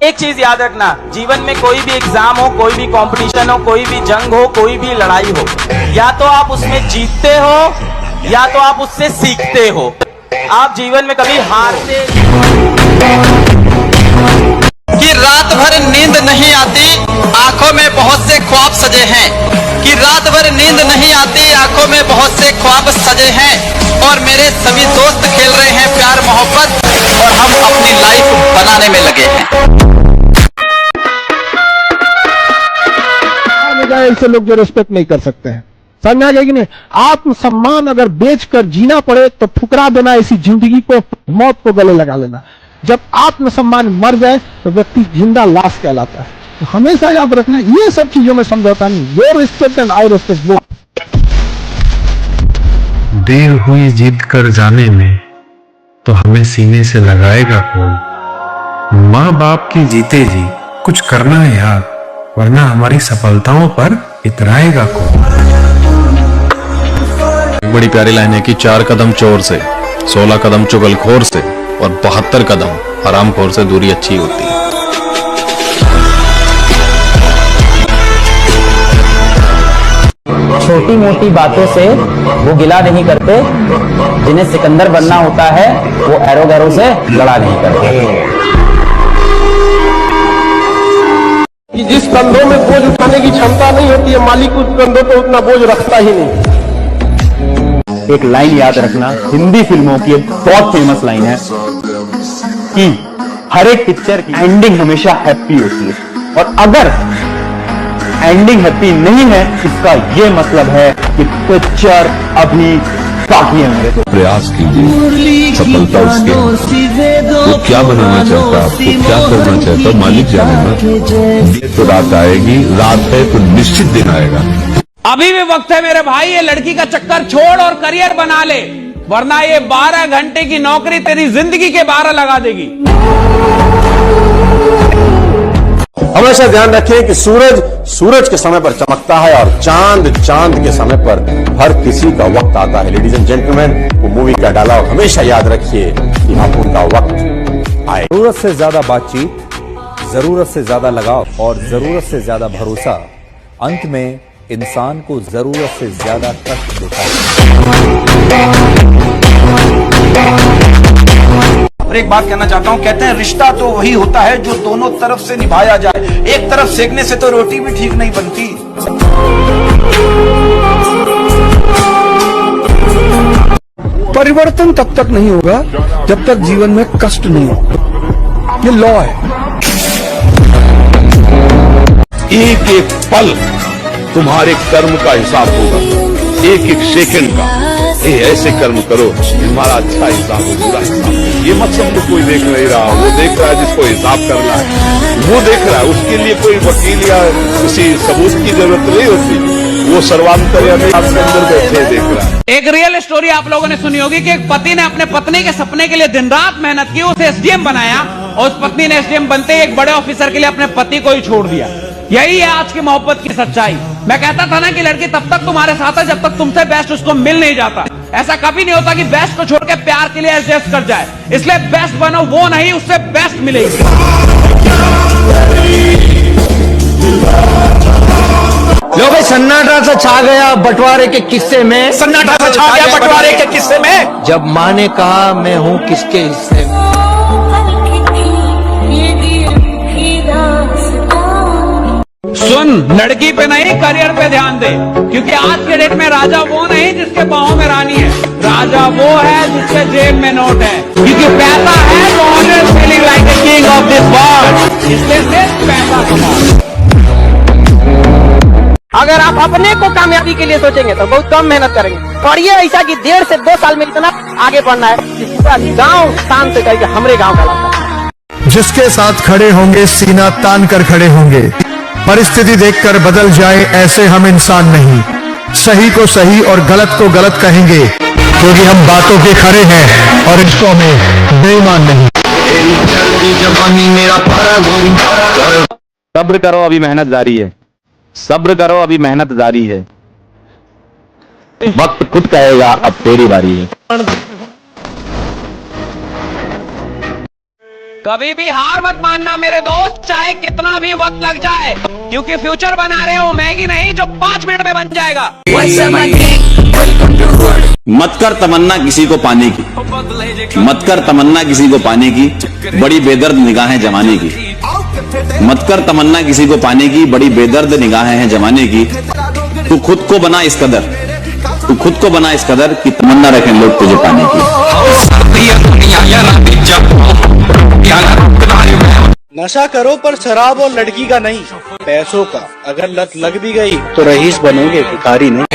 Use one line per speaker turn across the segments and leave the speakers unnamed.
एक चीज याद रखना, जीवन में कोई भी एग्जाम हो, कोई भी कंपटीशन हो, कोई भी जंग हो, कोई भी लड़ाई हो, या तो आप उसमें जीतते हो या तो आप उससे सीखते हो। आप जीवन में कभी हारते
कि रात भर नींद नहीं आती, आंखों में बहुत से ख्वाब सजे हैं। कि रात भर नींद नहीं आती, आंखों में बहुत से ख्वाब सजे हैं। और मेरे सभी दोस्त खेल रहे हैं प्यार मोहब्बत, और हम अपनी लाइफ बनाने में लगे हैं।
ऐसे लोग जो रिस्पेक्ट नहीं कर सकते हैं, समझ आ गया कि नहीं। आत्मसम्मान अगर बेचकर जीना पड़े तो ठुकरा देना, इसी जिंदगी को, मौत को गले लगा लेना। जब आत्मसम्मान मर जाए तो व्यक्ति जिंदा लाश कहलाता है। तो हमेशा याद रखना, ये सब चीजों में समझौता नहीं। Your respect and I respect both.
देर हुई जीत कर जाने में तो हमें सीने से लगाएगा कौन। माँ बाप की जीते जी कुछ करना है यार, वरना हमारी सफलताओं पर इतराएगा कौन।
बड़ी प्यारी लाइन है कि 4 कदम चोर से, 16 कदम चुगलखोर से और 72 कदम हरामखोर से दूरी अच्छी होती है।
छोटी मोटी बातों से वो गिला नहीं करते, जिन्हें सिकंदर बनना होता है वो एरो गैरो से लड़ा नहीं करते।
कि जिस कंधों में बोझ उठाने की क्षमता नहीं होती है, मालिक उस कंधों पर उतना बोझ रखता ही नहीं।
एक लाइन याद रखना, हिंदी फिल्मों की एक बहुत फेमस लाइन है कि हर एक पिक्चर की एंडिंग हमेशा हैप्पी होती है, और अगर एंडिंग हैप्पी नहीं है, इसका यह मतलब है कि पिक्चर अभी बाकी है। मेरे
प्रयास कीजिए, सफलता उसके, वो क्या बनाना चाहता है, आपको क्या करना चाहता है, मालिक जाने ना। दिन तो रात आएगी, रात है तो निश्चित दिन आएगा।
अभी भी वक्त है मेरे भाई, ये लड़की का चक्कर छोड़ और करियर बना ले, वरना ये 12 घंटे की नौकरी तेरी जिंदगी के 12 लगा देगी।
हमेशा ध्यान रखें कि सूरज के समय पर चमकता है और चांद के समय पर हर किसी का वक्त आता है। लेडीज एंड जेंटलमैन, वो मूवी का डायलॉग हमेशा याद रखिए कि आप उनका वक्त आए।
जरूरत से ज्यादा बातचीत, जरूरत से ज्यादा लगाव और जरूरत से ज्यादा भरोसा अंत में इंसान को जरूरत से ज्यादा कष्ट देता है।
और एक बात कहना चाहता हूं, कहते हैं रिश्ता तो वही होता है जो दोनों तरफ से निभाया जाए। एक तरफ सेकने से तो रोटी भी ठीक नहीं बनती।
परिवर्तन तब तक नहीं होगा जब तक जीवन में कष्ट नहीं होगा। ये लॉ है।
एक एक पल तुम्हारे कर्म का हिसाब होगा, एक एक सेकंड का। ऐसे कर्म करो तुम्हारा अच्छा हिसाब हो, बुरा हिसाब हो। ये मत समझो कोई देख नहीं रहा, वो देख रहा है जिसको हिसाब करना है, वो देख रहा है। उसके लिए कोई वकील या किसी सबूत की जरूरत नहीं होती, वो सर्वांतर्यामी आपके अंदर बैठे देख रहा है।
एक रियल स्टोरी आप लोगों ने सुनी होगी कि एक पति ने अपने पत्नी के सपने के लिए दिन रात मेहनत की, उसे एसडीएम बनाया, और उस पत्नी ने एसडीएम बनते ही एक बड़े ऑफिसर के लिए अपने पति को ही छोड़ दिया। यही है आज की मोहब्बत की सच्चाई। मैं कहता था ना कि लड़की तब तक तुम्हारे साथ है जब तक तुमसे बेस्ट उसको मिल नहीं जाता। ऐसा कभी नहीं होता कि बेस्ट को छोड़ के प्यार के लिए एडजस्ट कर जाए। इसलिए बेस्ट बनो, वो नहीं, उससे बेस्ट मिलेगी।
लो भाई, सन्नाटा सा छा गया बंटवारे के किस्से में।
सन्नाटा सा छा गया बंटवारे के किस्से में।
जब माँ ने कहा मैं हूँ किसके हिस्से में।
सुन, लड़की पे नहीं करियर पे ध्यान दे, क्योंकि आज के डेट में राजा वो नहीं जिसके पाँव में रानी है, राजा वो है जिसके जेब में नोट है। क्योंकि पैसा है तो always feeling like the king of this world. इसलिए सिर्फ पैसा कमाओ।
अगर आप अपने को कामयाबी के लिए सोचेंगे तो बहुत कम मेहनत करेंगे, और ये ऐसा कि 1.5 से 2 साल में इतना आगे बढ़ना है कि पूरा गांव शान से कहेगा हमरे गांव का लड़का।
जिसके साथ खड़े होंगे सीना तान कर खड़े होंगे। परिस्थिति देखकर बदल जाए ऐसे हम इंसान नहीं। सही को सही और गलत को गलत कहेंगे, क्योंकि हम बातों के खरे हैं और रिश्तों में बेईमान नहीं।
सब्र करो, अभी मेहनत जारी है। सब्र करो, अभी मेहनत जारी है। वक्त खुद कहेगा अब तेरी बारी है।
कभी भी हार मत मानना मेरे दोस्त, चाहे कितना भी वक्त लग जाए, क्योंकि फ्यूचर बना रहे हो मैगी नहीं जो 5 मिनट में बन जाएगा।
मत कर तमन्ना किसी को पाने की, मत कर तमन्ना किसी को पाने की, बड़ी बेदर्द निगाहें जमाने की। मत कर तमन्ना किसी को पाने की, बड़ी बेदर्द निगाहें हैं जमाने की। तू खुद को बना इस कदर, तू खुद को बना इस कदर कि तमन्ना रखें लोग तुझे पाने की।
नशा करो पर शराब और लड़की का नहीं, पैसों का। अगर लत लग भी गई तो रईस बनोगे, भिखारी नहीं।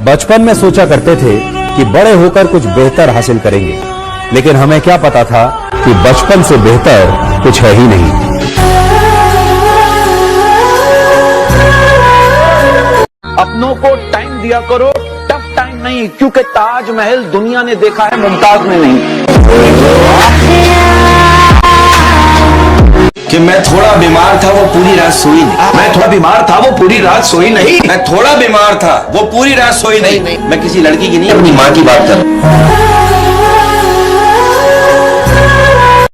बचपन में सोचा करते थे कि बड़े होकर कुछ बेहतर हासिल करेंगे, लेकिन हमें क्या पता था कि बचपन से बेहतर कुछ है ही नहीं।
अपनों को टाइम दिया करो, टफ टाइम नहीं, क्योंकि ताजमहल दुनिया ने देखा है, मुमताज ने नहीं।
कि मैं थोड़ा बीमार था वो पूरी रात सोई नहीं,
मैं थोड़ा बीमार था वो पूरी रात सोई नहीं,
मैं थोड़ा बीमार था वो पूरी रात सोई नहीं। मैं किसी लड़की की नहीं, अपनी माँ की बात कर रहा हूं।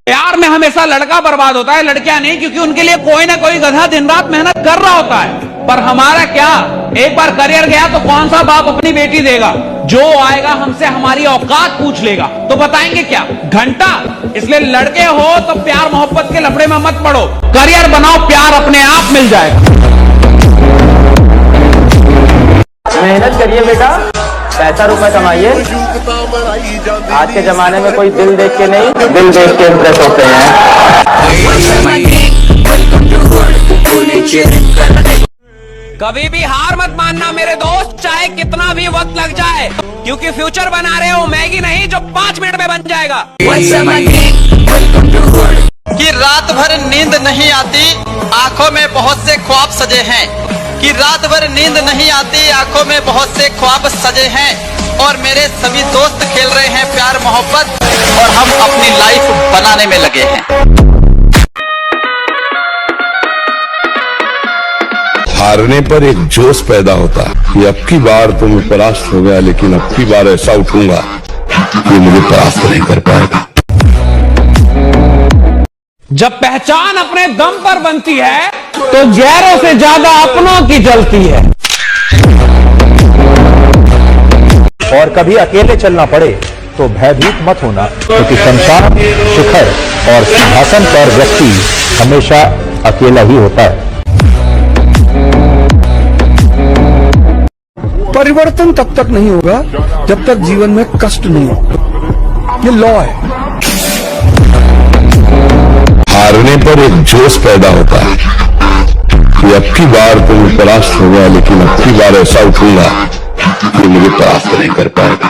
प्यार में हमेशा लड़का बर्बाद होता है, लड़कियां नहीं, क्योंकि उनके लिए कोई ना कोई गधा दिन रात मेहनत कर रहा होता है। पर हमारा क्या, एक बार करियर गया तो कौन सा बाप अपनी बेटी देगा? जो आएगा हमसे हमारी औकात पूछ लेगा तो बताएंगे क्या? घंटा। इसलिए लड़के हो तो प्यार मोहब्बत के लफड़े में मत पड़ो, करियर बनाओ, प्यार अपने आप मिल जाएगा।
मेहनत करिए बेटा, पैसा रुपए कमाइए। आज के जमाने में कोई दिल देख के नहीं, दिल देख के इम्प्रेस होते हैं।
कभी भी हार मत मानना मेरे दोस्त, चाहे कितना भी वक्त लग जाए, क्योंकि फ्यूचर बना रहे हो मैगी नहीं जो 5 मिनट में बन जाएगा।
कि रात भर नींद नहीं आती, आंखों में बहुत से ख्वाब सजे हैं। कि रात भर नींद नहीं आती, आंखों में बहुत से ख्वाब सजे हैं, और मेरे सभी दोस्त खेल रहे हैं प्यार मोहब्बत, और हम अपनी लाइफ बनाने में लगे हैं।
हारने पर एक जोश पैदा होता है कि अब की बार तो मैं परास्त हो गया, लेकिन अब की बार ऐसा उठूंगा कि मुझे परास्त नहीं कर पाएगा।
जब पहचान अपने दम पर बनती है तो जहरों से ज्यादा अपनों की जलती है।
और कभी अकेले चलना पड़े तो भयभीत मत होना, क्योंकि शमशान, शिखर और सिंहासन पर व्यक्ति हमेशा अकेला ही होता है।
परिवर्तन तब तक नहीं होगा जब तक जीवन में कष्ट नहीं होगा, ये लॉ है।
हारने पर एक जोश पैदा होता है कि अब की बार तो मैं परास्त हो गया, लेकिन अब की बार ऐसा उठूंगा कि मुझे परास्त नहीं कर पाएगा।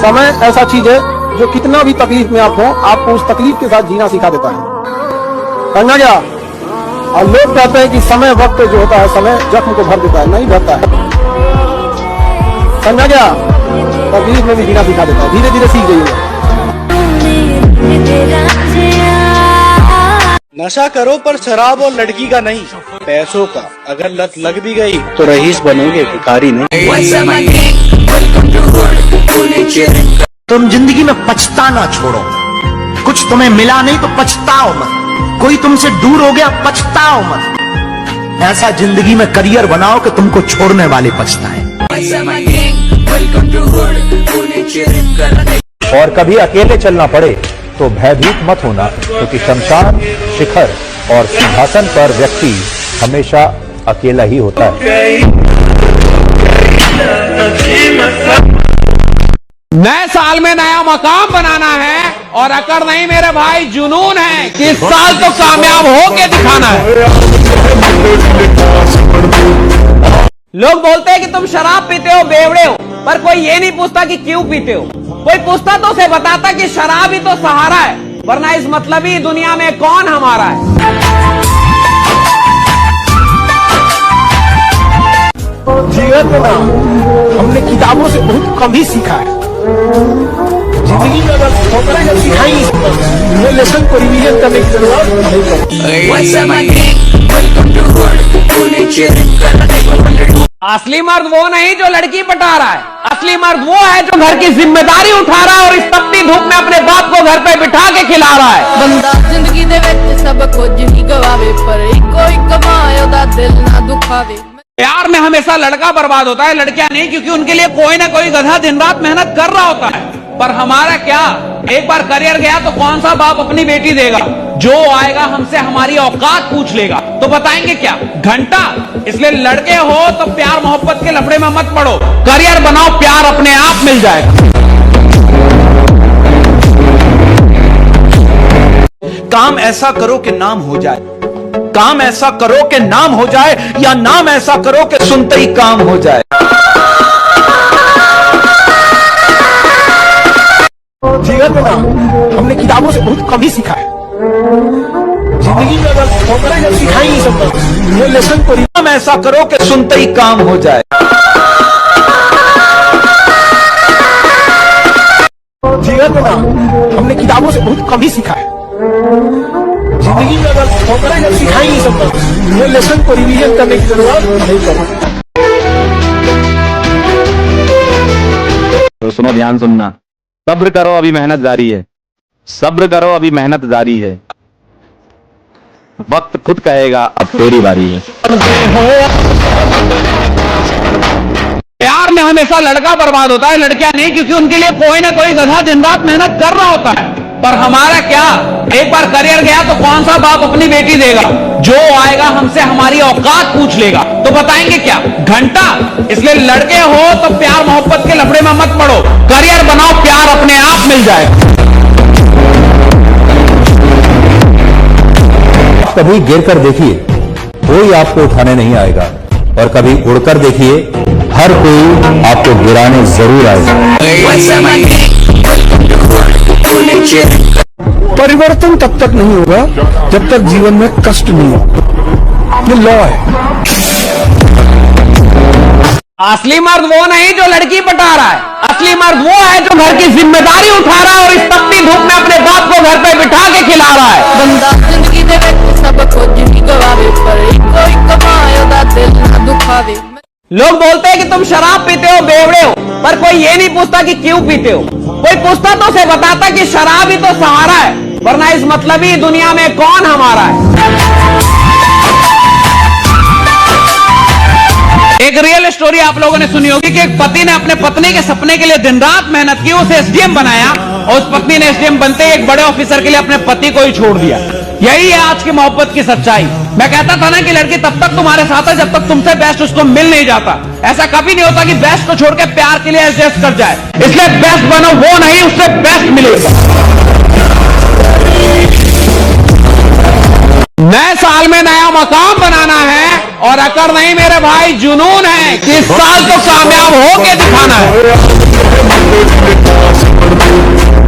समय ऐसा चीज है जो कितना भी तकलीफ में आप हो, आपको उस तकलीफ के साथ जीना सिखा देता है। समझा क्या? और लोग कहते हैं कि समय वक्त जो होता है, समय जख्म को भर देता है, नहीं भरता है। समझा क्या? तकलीफ में भी जीना सिखा देता है, धीरे धीरे सीख जाइएगा।
नशा करो पर शराब और लड़की का नहीं, पैसों का। अगर लत लग भी गई तो रईस बनोगे, भिखारी नहीं।
तुम जिंदगी में पछताना छोड़ो, कुछ तुम्हें मिला नहीं तो पछताओ मत, कोई तुमसे दूर हो गया पछताओ मत। ऐसा जिंदगी में करियर बनाओ कि तुमको छोड़ने वाले पछताएं।
और कभी अकेले चलना पड़े तो भयभीत मत होना, क्योंकि शमशान, शिखर और सिंहासन पर व्यक्ति हमेशा अकेला ही होता है।
नए साल में नया मकाम बनाना है, और अकड़ नहीं मेरे भाई, जुनून है कि इस साल तो कामयाब होके दिखाना है। लोग बोलते हैं कि तुम शराब पीते हो, बेवड़े हो, पर कोई ये नहीं पूछता कि क्यों पीते हो। कोई पूछता तो उसे बताता कि शराब ही तो सहारा है, वरना इस मतलबी दुनिया में कौन हमारा है।
जीवन में ना हमने किताबों से बहुत कम ही सीखा है। जिंदगी में अगर ठोकरें जब सिखाई वो लेसन को रिवीजन करने की जरूरत नहीं पड़ती।
असली मर्द वो नहीं जो लड़की पटा रहा है, असली मर्द वो है जो घर की जिम्मेदारी उठा रहा है और इस तपती धूप में अपने बाप को घर पे बिठा के खिला रहा है।
बंदा जिंदगी दे विच सब कुछ ही गवावे पर इको एक माया दा दिल ना दुखावे।
प्यार में हमेशा लड़का बर्बाद होता है, लड़कियां नहीं, क्योंकि उनके लिए कोई ना कोई गधा दिन रात मेहनत कर रहा होता है। पर हमारा क्या, एक बार करियर गया तो कौन सा बाप अपनी बेटी देगा? जो आएगा हमसे हमारी औकात पूछ लेगा तो बताएंगे क्या? घंटा। इसलिए लड़के हो तो प्यार मोहब्बत के लफड़े में मत पड़ो, करियर बनाओ, प्यार अपने आप मिल जाएगा।
काम ऐसा करो कि नाम हो जाए, काम ऐसा करो कि नाम हो जाए, या नाम ऐसा करो कि सुनते ही काम हो जाए।
जीवन में ना हमने किताबों से बहुत कम ही सीखा है। जिंदगी में अगर ठोकरें जब सिखाई सब वो लेसन को
काम ऐसा करो कि सुनते ही काम हो जाए।
जीवन में ना हमने किताबों से बहुत कम ही सीखा है। जिंदगी में अगर ठोकरें जब सिखाई सब वो लेसन को रिवीजन करने की जरूरत नहीं पड़ती।
तो सुनो, ध्यान सुनना, सब्र करो, अभी मेहनत जारी है, सब्र करो, अभी मेहनत जारी है, वक्त खुद कहेगा अब तेरी बारी है।
प्यार में हमेशा लड़का बर्बाद होता है, लड़कियां नहीं, क्योंकि उनके लिए कोई ना कोई गधा दिन रात मेहनत कर रहा होता है। पर हमारा क्या, एक बार करियर गया तो कौन सा बाप अपनी बेटी देगा? जो आएगा हमसे हमारी औकात पूछ लेगा तो बताएंगे क्या? घंटा। इसलिए लड़के हो तो प्यार मोहब्बत के लफड़े में मत पड़ो, करियर बनाओ, प्यार अपने आप मिल जाएगा।
कभी गिर कर देखिए, कोई आपको उठाने नहीं आएगा, और कभी उड़कर देखिए, हर कोई आपको गिराने जरूर आएगा।
परिवर्तन तब तक नहीं होगा जब तक जीवन में कष्ट नहीं होगा, ये लॉ है।
असली मर्द वो नहीं जो लड़की पटा रहा है, असली मर्द वो है जो घर की जिम्मेदारी उठा रहा है और इस तपती धूप में अपने बाप को घर पे बिठा के खिला रहा है।
बंदा जिंदगी दे विच सब कुछ ही गवावे पर इको एक माया दा दिल ना दुखावे।
लोग बोलते हैं कि तुम शराब पीते हो, बेवड़े हो, पर कोई ये नहीं पूछता कि क्यों पीते हो। कोई पूछता तो उसे बताता कि शराब ही तो सहारा है, वरना इस मतलबी दुनिया में कौन हमारा है। एक रियल स्टोरी आप लोगों ने सुनी होगी कि एक पति ने अपने पत्नी के सपने के लिए दिन रात मेहनत की, उसे एसडीएम बनाया और उस पत्नी ने एसडीएम बनते ही एक बड़े ऑफिसर के लिए अपने पति को ही छोड़ दिया। यही है आज की मोहब्बत की सच्चाई। मैं कहता था ना कि लड़की तब तक तुम्हारे साथ है जब तक तुमसे बेस्ट उसको मिल नहीं जाता। ऐसा कभी नहीं होता कि बेस्ट को छोड़ के प्यार के लिए एडजस्ट कर जाए। इसलिए बेस्ट बनो, वो नहीं, उससे बेस्ट मिलेगा। नए साल में नया मकाम बनाना है और अकड़ नहीं मेरे भाई, जुनून है कि इस साल तो कामयाब होके दिखाना है।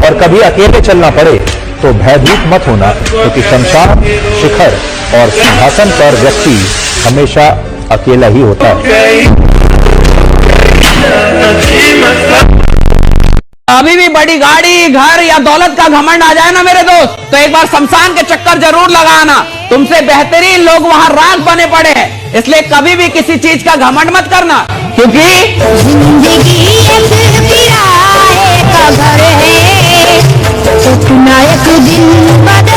और कभी अकेले चलना पड़े तो भयभीत मत होना, क्योंकि शमशान, शिखर और सिंहासन पर व्यक्ति हमेशा अकेला ही होता है।
अभी भी बड़ी गाड़ी, घर या दौलत का घमंड आ जाए ना मेरे दोस्त, तो एक बार शमशान के चक्कर जरूर लगाना। तुमसे बेहतरीन लोग वहां राज बने पड़े हैं, इसलिए कभी भी किसी चीज का घमंड मत करना, क्योंकि
जिंदगी एक किराए का घर है, सपना एक दिन बदल